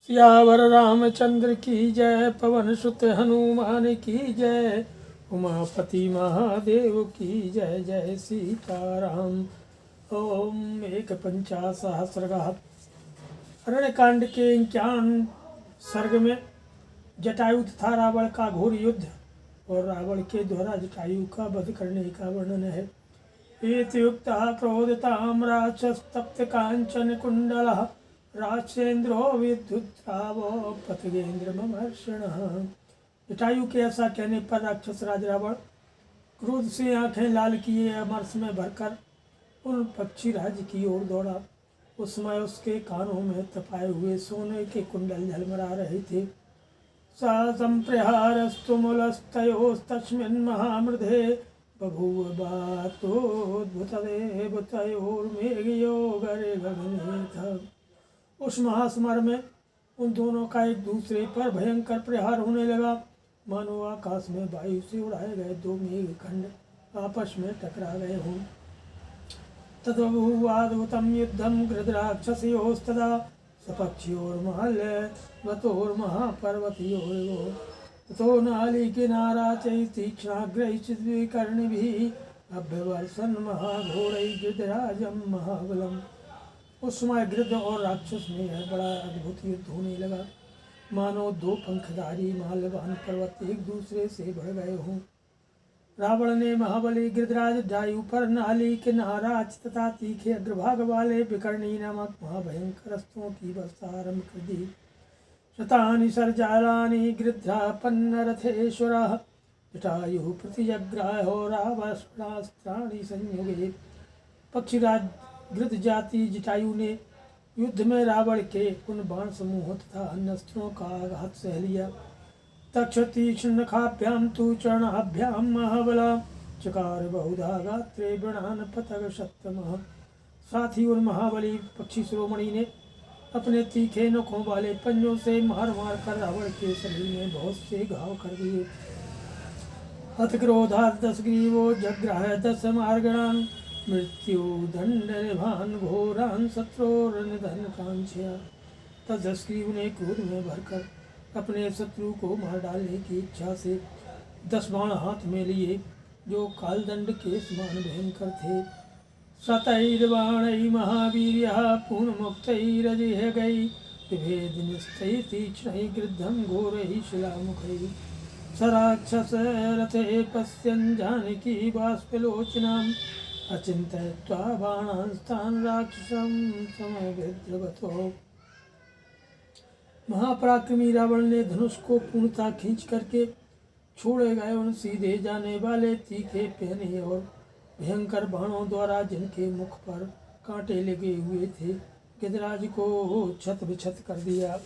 सियावर रामचंद्र की जय, पवन सुत हनुमान की जय, उमापति महादेव की जय। जय सीताराम। ओम एक पंचाशहस्रगाः। अरण्यकांड के 51 सर्ग में जटायु तथा रावण का घोर युद्ध और रावण के द्वारा जटायु का वध करने का वर्णन है। इत्युक्तः क्रोधतां राक्षस्तप्त कांचन कुंडलः, राक्षेन्द्रो विद्युद्रावो पतगेन्द्रमर्षणः। जटायु के ऐसा कहने पर राक्षस राज रावण क्रोध से आंखें लाल किए अमरस में भरकर उन पक्षी राज की ओर दौड़ा। उस समय उसके कानों में तपाए हुए सोने के कुंडल झलमला रहे थे। सा संप्रहारस्तु मूलस्तयोस्तस्मिन् महामृधे, बभूव बातोद्भुतदेवतयोर्मेघयोगरे गगने। उस महासमर में उन दोनों का एक दूसरे पर भयंकर प्रहार होने लगा, मानो आकाश में वायु से उड़ाए गए दो मेघखंड आपस में टकरा गए हों। तद्बभूवाद्भुतं युद्धं गृध्राक्षसयोस्तदा, सपक्षियोर्महल्यवतोर्महापर्वतयोर्यो, ततो नालिकिनारा चैस्तीक्ष्णाग्रैश्चिद्विकर्णिभिः अभ्यवर्षन् महाघोरैः गिरिराजं महाबलम्। उस समय गिद्ध और राक्षस में यह बड़ा अद्भुत युद्ध होने लगा, मानो दो पंखधारी माल्यवान पर्वत एक दूसरे से बढ़ गए हों। रावण ने महाबली गिरिराज जटायु पर नाली के नाराज तथा तीखे अग्रभाग वाले विकर्णी नामक महाभयंकर अस्त्रों की वर्षा आरंभ कर दी। शतानि सर्जालानि गृध्रापन्नरथेश्वरः, जटायुः प्रतिजग्राहो रावणास्त्राणि संयुगे। पक्षीराज गृध्र जाति जटायु ने युद्ध में रावण के उन बाण समूह तथा अन्य अस्त्रों का आघात सह लिया। तक्षतीक्ष्णनखाभ्यां तु चरणाभ्यां महाबला, चकार बहुधा गात्रे वृणान् पतगशतमः। साथ ही उन महाबली पक्षी शिरोमणि ने अपने तीखे नखों वाले पंजों से मार मार कर रावण के शरीर में बहुत से घाव कर दिए। अथ क्रोधात् दशग्रीवो जग्राह 10 मार्गणान्, मृत्यु दंड निभान घोरान शत्रुर्निधन कांक्षया। तब दशग्रीव ने क्रोध में भरकर अपने शत्रु को मार डालने की इच्छा से 10 बाण हाथ में लिए, जो कालदंड के समान भयंकर थे। शतैर्बाणैः महावीर्यः पूर्णमुक्तैरजिहगैः, विभेद निस्तैः तीक्ष्णैः गृद्धं घोरैः शिलामुखैः। स राक्षस रथे पश्यन् जानकी बाष्पलोचनाम्, अचिन्तयित्वा बाणास्तान् राक्षसं समभिद्रवतो। महापराक्रमी रावण ने धनुष को पूर्णतः खींच करके छोड़े गए उन सीधे जाने वाले तीखे पहने और भयंकर बाणों द्वारा जिनके मुख पर कांटे लगे हुए थे, गिरिराज को छत विछत कर दिया।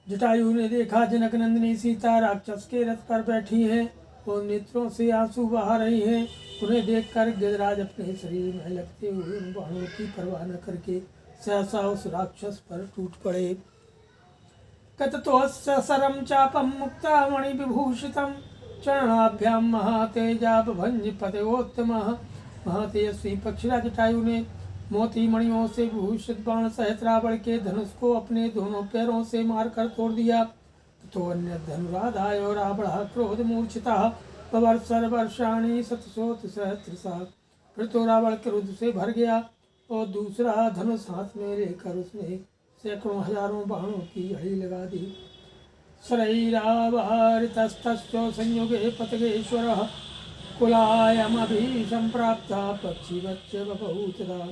जटायु ने देखा जनक नंदिनी सीता राक्षस के रथ पर बैठी हैं और नेत्रों से आंसू बहा रही हैं। उन्हें देखकर गिरिराज अपने शरीर में लगते हुए उन बाणों की परवाह न करके सहसा उस राक्षस पर टूट पड़े। कततोऽस्य सरं चापं मुक्ता मणि विभूषितं, चरणाभ्यां महातेजा भंज पतयोत्तमः। महातेजस्वी पक्षीराज जटायु ने मोती मणियों से विभूषित बाण सहित रावण के धनुष को अपने दोनों पैरों से मारकर तोड़ दिया। तो अन्य धनुराधाय और रावण क्रोध मूर्छितः पवर्षर वर्षाणि शतशोथ सहस्रशः। फिर तो रावण क्रोध से भर गया और दूसरा धनुष हाथ में लेकर उसने सैकड़ों हजारों बाणों की झड़ी लगा दी। शरैरावहरितस्तस्यो संयुगे पतगेश्वरः, कुलायमभिसंप्राप्ता पक्षिवच्च बभूतदा।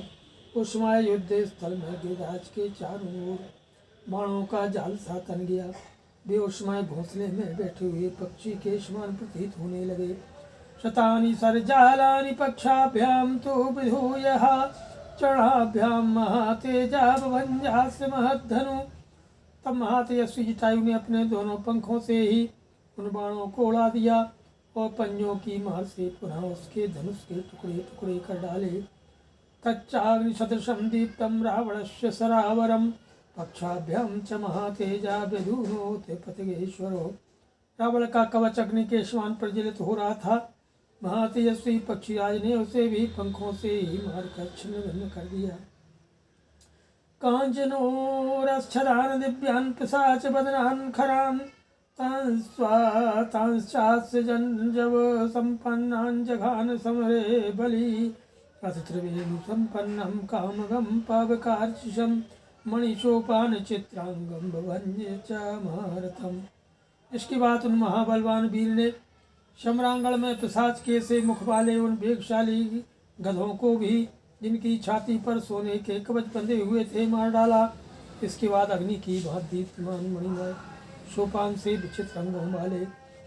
उस समय युद्ध स्थल में गिरिराज के चारों ओर बाणों का जाल सा तन गया। वे उस समय घोंसले में बैठे हुए पक्षी के समान प्रतीत होने लगे। शतानि सर्जालानि पक्षाभ्यां तु विधूयः, चरणाभ्यां महातेजा भंजास्य महद्धनु। तब महातेजस्वी जटायु ने अपने दोनों पंखों से ही उन बाणों को उड़ा दिया और पंजों की मार से पुनः उसके धनुष के टुकड़े टुकड़े कर डाले। तच्चाग्निसदृशं दीप्तं रावणस्य सरावरं, पक्षाभ्यां च महातेजा विधुनोति पतगेश्वरो। रावण का कवच अग्नि के समान प्रज्वलित हो रहा था। महातेजस्वी पक्षीराज ने उसे भी पंखों से ही मारकर छिन्न भिन्न कर दिया। काञ्चनोरश्छदान् दिव्यान् पिशाच वदनान् खरान् तांश्चास्य जञ्जव सम्पन्नान् जघान समरे बलि रथत्रिवेणु सम्पन्नं कामगं पावकार्चिषं मणिशोपान चित्रांगम भवन्य च महारथम। इसके बाद उन महाबलवान वीर ने शमरांगण में पिशाच के से मुख वाले उन वेगशाली गधों को भी, जिनकी छाती पर सोने के कवच बंधे हुए थे, मार डाला। इसके बाद अग्नि की भांति दीप्तमान मणिमय सोपान से विचित्र रंगों वाले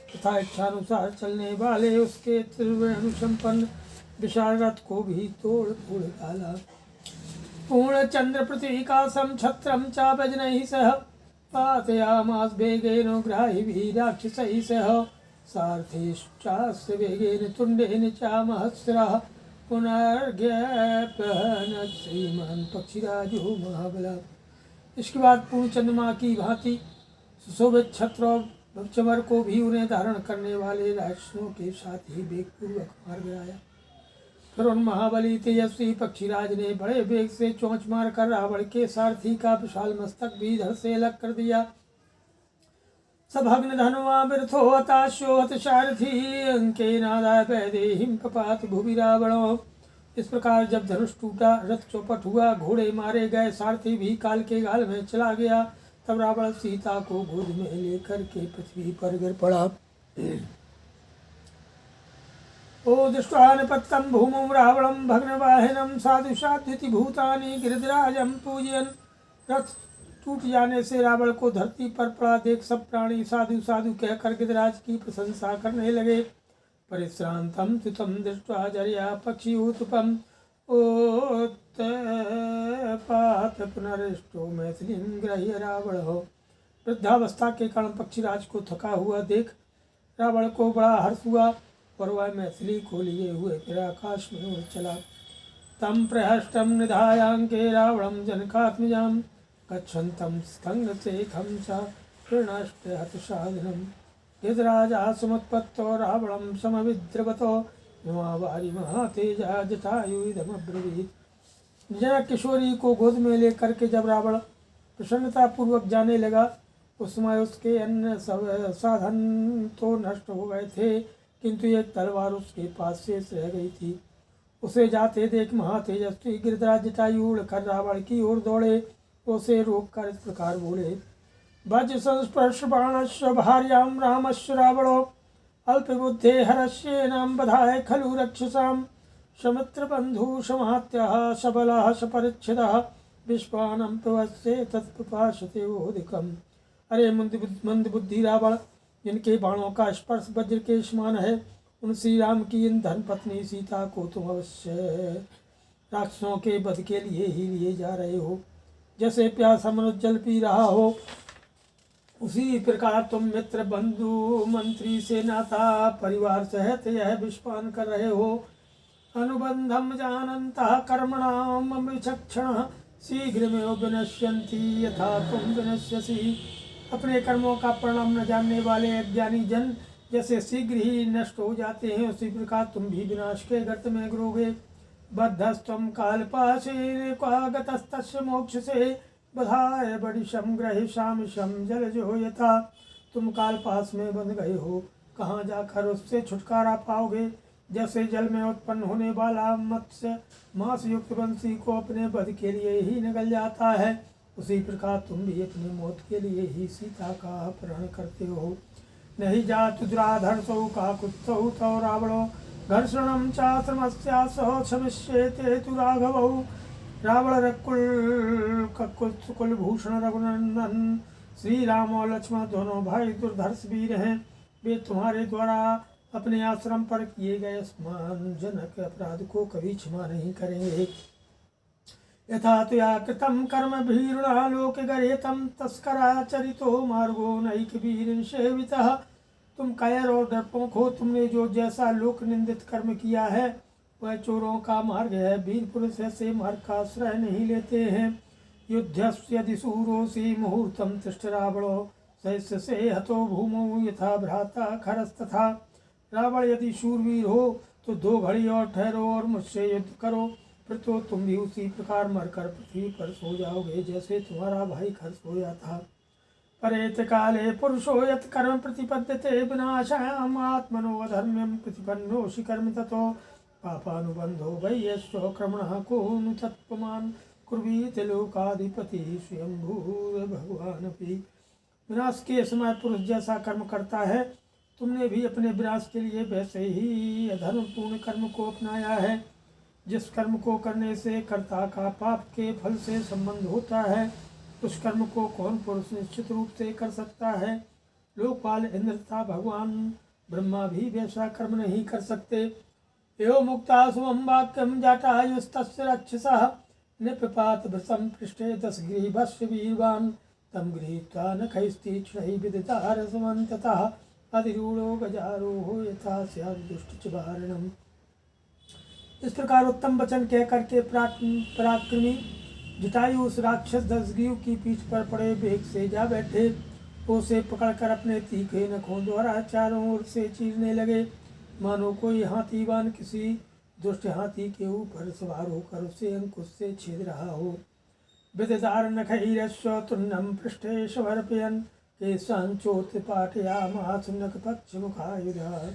तथा इच्छानुसार चलने वाले उसके त्रिवेणु संपन्न विशाल रथ को भी तोड़ फोड़ डाला। पूर्ण चंद्र प्रतीकासम छत्रम चापजनैः सह पातयामास वेगेन ग्राहिभिः राक्षसैः सह सारथेश्चास्य वेगेन तुण्डेन चामहस्रः पुनर्ज्ञापयन् श्रीमान् पक्षिराजो महाबलः। इसके बाद पूर्ण चंद्रमा की भांति सुशोभित छत्र और चमर को भी उन्हें धारण करने वाले राक्षसों के साथ ही वेगपूर्वक मार गिराया। फिर उन महाबली तेजस्वी पक्षीराज ने बड़े वेग से चोंच मार कर रावण के सारथी का विशाल मस्तक भी धड़ से अलग कर दिया। सभग्न धनुआ वृथो हताशो हत सारथी अंके नादाय पैदेहिं पपात भुवि रावणो। इस प्रकार जब धनुष टूटा, रथ चौपट हुआ, घोड़े मारे गए, सारथी भी काल के गाल में चला गया, तब रावण सीता को गोद में लेकर के पृथ्वी पर गिर पड़ा। ओ दृष्ट्वा निपत्तं भूमौ रावणं भग्नवाहिनं साधु साध्विति भूतानि गिरिधराजं पूजयन्। रथ टूट जाने से रावण को धरती पर पड़ा देख सब प्राणी साधु साधु कहकर गिरिराज की प्रशंसा करने लगे। परिश्रांतं तुतं दृष्ट्वा जर्या पक्षियूतपम् उत्पात पुनरिष्टो मैथिलीं गृह्य रावणः। वृद्धावस्था के कारण पक्षीराज को थका हुआ देख रावण को बड़ा हर्ष हुआ और वह मैथिली को लिए हुए फिर आकाश में उड़ चला। तम प्रहष्टम निधायांके रावणं जनकात्मजां गच्छन्तं स्कंदशेखं च प्रणष्ट हतसाधनं। गिरिराजा समुत्पत्तो रावणं समविद्रवतो हिमावारी महातेजा जटायुधमब्रवीत्। जनक किशोरी को गोद में लेकर के जब रावण प्रसन्नता पूर्वक जाने लगा, उस समय उसके अन्य सब साधन तो नष्ट हो गए थे, किंतु एक तलवार उसके पास शेष रह गई थी। उसे जाते देख महातेजस्वी गिरिराज जटायु उड़कर रावण की ओर दौड़े, उसे रोककर इस प्रकार बोले। वज्र संस्पर्श बाणस्य भार्यां रामस्य रावणो अल्पबुद्धे हरस्येनां बधाय खलु रक्षसां समित्रबन्धु समात्यः सबलः सपरिच्छिदः विश्वानं प्रवस्ये तत्प्रपाशते ओदिकम्। अरे मंदबुद्धि रावण, जिनके बाणों का स्पर्श वज्र के समान है, उन श्री राम की इन धर्मपत्नी सीता को तुम अवश्य राक्षसों के वध के लिए ही लिए जा रहे हो। जैसे प्यासा मनुष्य जल पी रहा हो, उसी प्रकार तुम मित्र बंधु मंत्री से नाता परिवार सहित यह विषपान कर रहे हो। अनुबंधम जानन्तः कर्मणाम विचक्षणः शीघ्रमेव विनश्यन्ति यथा तुम विनश्यसि। अपने कर्मों का परिणाम न जानने वाले अज्ञानी जन जैसे शीघ्र ही नष्ट हो जाते हैं, उसी प्रकार तुम भी विनाश के गर्त में गिरोगे। बद्धस्त्वं कालपाशेन क्वागतस्तस्य मोक्ष से बधाय बड़िशम ग्रहिष्यामि शम जलजो यथा। तुम कालपाश में बंध गए हो, कहाँ जाकर उससे छुटकारा पाओगे। जैसे जल में उत्पन्न होने वाला मत्स्य मांस युक्त बंसी को अपने वध के लिए ही निगल जाता है, उसी प्रकार तुम भी अपनी मौत के लिए ही सीता का अपहरण करते हो। नहीं जातु दुराधर्षौ काकुत्स्थौ तौ रावणो घर्षणं चाश्रमस्यासह क्षमिष्येते तु राघवौ। रावण कुलभूषण रघुनंदन श्री राम और लक्ष्मण दोनों भाई दुर्धर्ष वीर हैं। वे तुम्हारे द्वारा अपने आश्रम पर किए गए सम्मानजनक अपराध को कभी क्षमा नहीं करेंगे। यथा तुया कृतं कर्म भीरुणा लोक गरेतं तस्कराचरितो मार्गो नैक वीर सेवितः। तुम कायर और डरपोक हो, तुमने जो जैसा लोक निंदित कर्म किया है वह चोरों का मार्ग है। वीर पुरुष ऐसे मार्ग का आश्रय नहीं लेते हैं। युद्धस्य यदि शूरोऽसि मुहूर्तं तिष्ठ रावणो सहस्रसे हतो भूमौ यथा भ्राता खरस्तथा। रावण यदि शूरवीर हो तो 2 घड़ी और ठहरो और मुझसे युद्ध करो। फिर तो तुम भी उसी प्रकार मरकर पृथ्वी पर सो जाओगे जैसे तुम्हारा भाई घर सोया था। परेत काले पुरुषो यत् कर्म प्रतिपद्यते विनाशायाम आत्मनो धर्म्यम प्रतिपन्नोषि कर्म ततो पापानुबंधो वै यस्व क्रमणः को नु तत्पमान कुर्वीत लोकाधिपति स्वयंभूर भगवान अपि। विनाश के समय पुरुष जैसा कर्म करता है, तुमने भी अपने विनाश के लिए वैसे ही अधर्मपूर्ण कर्म को अपनाया है। जिस कर्म को करने से कर्ता का पाप के फल से संबंध होता है, उस कर्म को कौन पुरुष निश्चित रूप से कर सकता है। लोकपाल इंद्र तथा भगवान ब्रह्मा भी वैसा कर्म नहीं कर सकते। एवं मुक्ता सुमं वाक्यम जाटायुस्तस्य रक्षसः निपपात भृशं पृष्ठे दशग्रीवस्य वीरवान् तं गृहीत्वा नखैस्तीक्ष्णैः विदितार समन्ततः अधिरूढ़ो गजारोहो यथा स्यात् दुष्टचिवारणम्। इस प्रकार उत्तम वचन कह करके पराक्रमी जटायु उस राक्षस दशग्रीव की पीठ पर पड़े वेग से जा बैठे। उसे पकड़कर अपने तीखे नखों द्वारा चारों ओर से चीरने लगे, मानो कोई हाथीवान किसी दुष्ट हाथी के ऊपर सवार होकर उसे अंकुश से छेद रहा हो। विदधार नखैरस्व तुन्नम पृष्ठे शवर्पयन् केशांचोत्पाटयामास नख पक्ष मुखायुधा।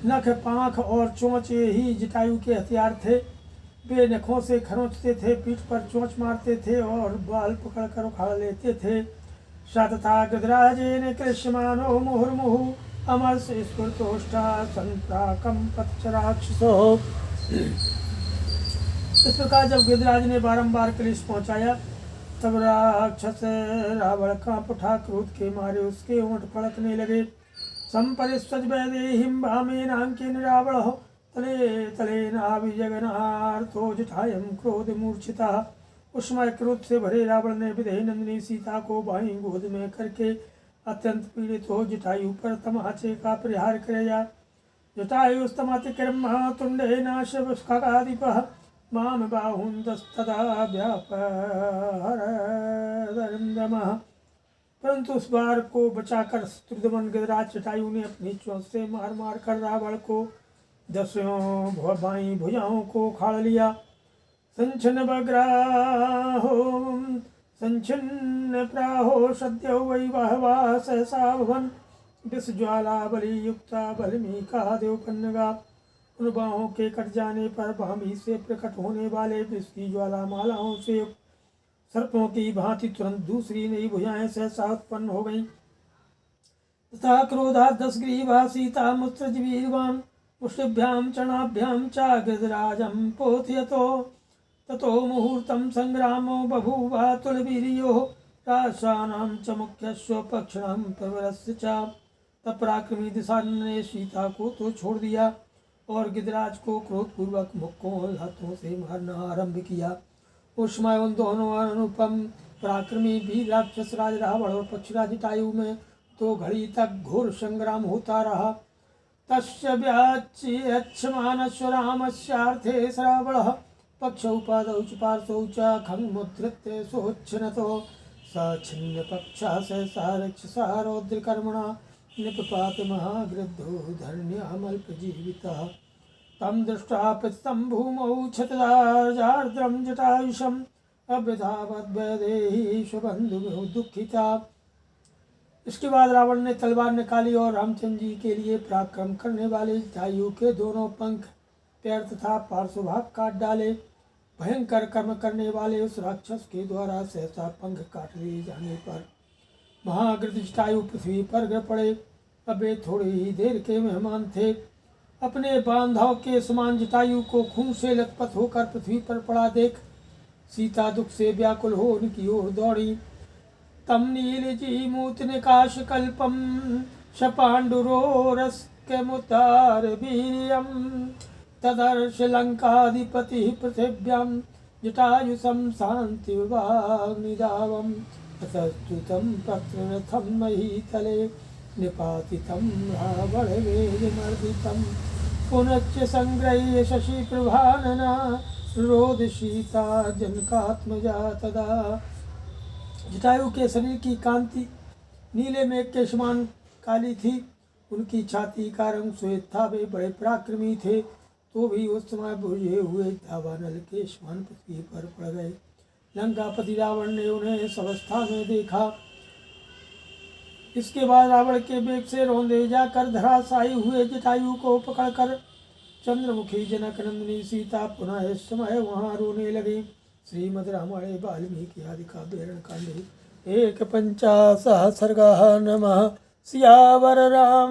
नख, पाँख और चोंचे ही जटायु के हथियार थे। वे नखों से खरोंचते थे, पीठ पर चोंच मारते थे और बाल पकड़कर उखाड़ लेते थे। सतथा गजराजेन कृष्यमानो मुहुर्मुहुः अमर से स्फुरतोष्टा संप्राकम पक्षराक्षसो। इस प्रकार जब गिरिराज ने बारंबार क्लेश पहुंचाया, तब राक्षस रावण कांप उठा, क्रोध के मारे उसके होंठ फड़कने लगे। संपरिष्टज वैदेहिं भामेनांकेन रावणः तले तलेनाभिजगनार्थो जटायं क्रोध मूर्छितः। उस समय क्रोध से भरे रावण ने विदेह नंदिनी सीता को बाईं गोद में करके अत्यंत पीड़ित हो जटायु पर तमाचे का प्रहार किया। जटायुस्तमतिक्रम्य तुंडेन शिवस्खगाधिपः माम बाहुंदस्तदा व्यापहरदर्मः। परंतु उस बार को बचाकर शत्रुघ्न गजराज जटायु ने अपनी चोंच से मार मार कर रावण को दसों बाई भुजाओं को उखाड़ लिया। संचन बग्राहो संचिन्न प्राहो सद्यो वै वहवा सहसा भवन विष ज्वाला बलि युक्ता बलमीका देवपन्नगा। उन बाहों के कट जाने पर भामी से प्रकट होने वाले विष की ज्वाला मालाओं से युक्त सर्पों की भांति तुरंत दूसरी नई भुजाएं सहसा उत्पन्न हो गईं। तथा क्रोधा दशग्रीवा सीता मुत्सृज वीरवान् मुष्टिभ्यां चरणाभ्यां च गजराजं पोथयतो। ततो मुहूर्तं संग्रामो बभूव तुलवीर्योः राक्षसानां च मुख्यस्व पक्षिणां प्रवरस्य च। तब पराक्रमी दिशानन ने सीता को तो छोड़ दिया और गिरिराज को क्रोधपूर्वक मुक्कों और हाथों से मारना आरंभ किया। उस समय उन दोनों अनुपम पराक्रमी भी राक्षस राज रावण और पक्षीराज जटायु में 2 घड़ी तक घोर संग्राम होता रहा। तस्य व्याच्यमानस्य रामस्यार्थे श्रावणः पक्षौ पादौ च पार्श्वौ च खङ्मुद्धृत्य सोच्छिनतो स छिन्नपक्षः सहसा रक्षसा रौद्रकर्मणा निपपात महागृद्धो धरण्यामल्पजीवितः। तं दृष्ट्वा पतितं भूमौ क्षतदार्द्रं जटायुषम् अभ्यधावद्वैदेही स्वबन्धुः दुःखिता। इसके बाद रावण ने तलवार निकाली और रामचंद्र जी के लिए पराक्रम करने वाले जटायु के दोनों पंख, पैर तथा पार्श्वभाग काट डाले। भयंकर कर्म करने वाले उस राक्षस के द्वारा सहसा पंख काट लिए जाने पर महागृध जटायु पृथ्वी पर गिर पड़े। अब वे थोड़ी ही देर के मेहमान थे। अपने बांधव के समान जटायु को खून से लथपथ होकर पृथ्वी पर पड़ा देख सीता दुख से व्याकुल हो उनकी ओर दौड़ी। तम नीलजीमूत निकाश कल्पम शपाण्डुरोरस्कमुतार वीर्यम तदर्श लंकाधिपति पृथिव्यां जटायुषं शांति विवाग्निदावम् ततस्तुतं पत्ररथं महीतले निपातितं रावणवेगमर्दितं पुनश्च संग्रह्य शशिप्रभानना रोध सीता जनकात्मजा तदा। जटायु के शरीर की कांति नीले मेघ के समान काली थी। उनकी छाती का रंग श्वेत था। वे बड़े पराक्रमी थे। तो भी उस समय बुझे हुए दावानल के समान पृथ्वी पर पड़ गए। लंकापति रावण ने उन्हें इस अवस्था में देखा। इसके बाद रावण के वेग से रौंदे जाकर धराशायी हुए जटायु को पकड़कर चंद्रमुखी जनक नंदिनी सीता पुनः इस समय वहां रोने लगी। श्रीमद् रामायणे वाल्मीकि आदि काव्ये कांडे 150 सर्गः। नमः सियावर राम।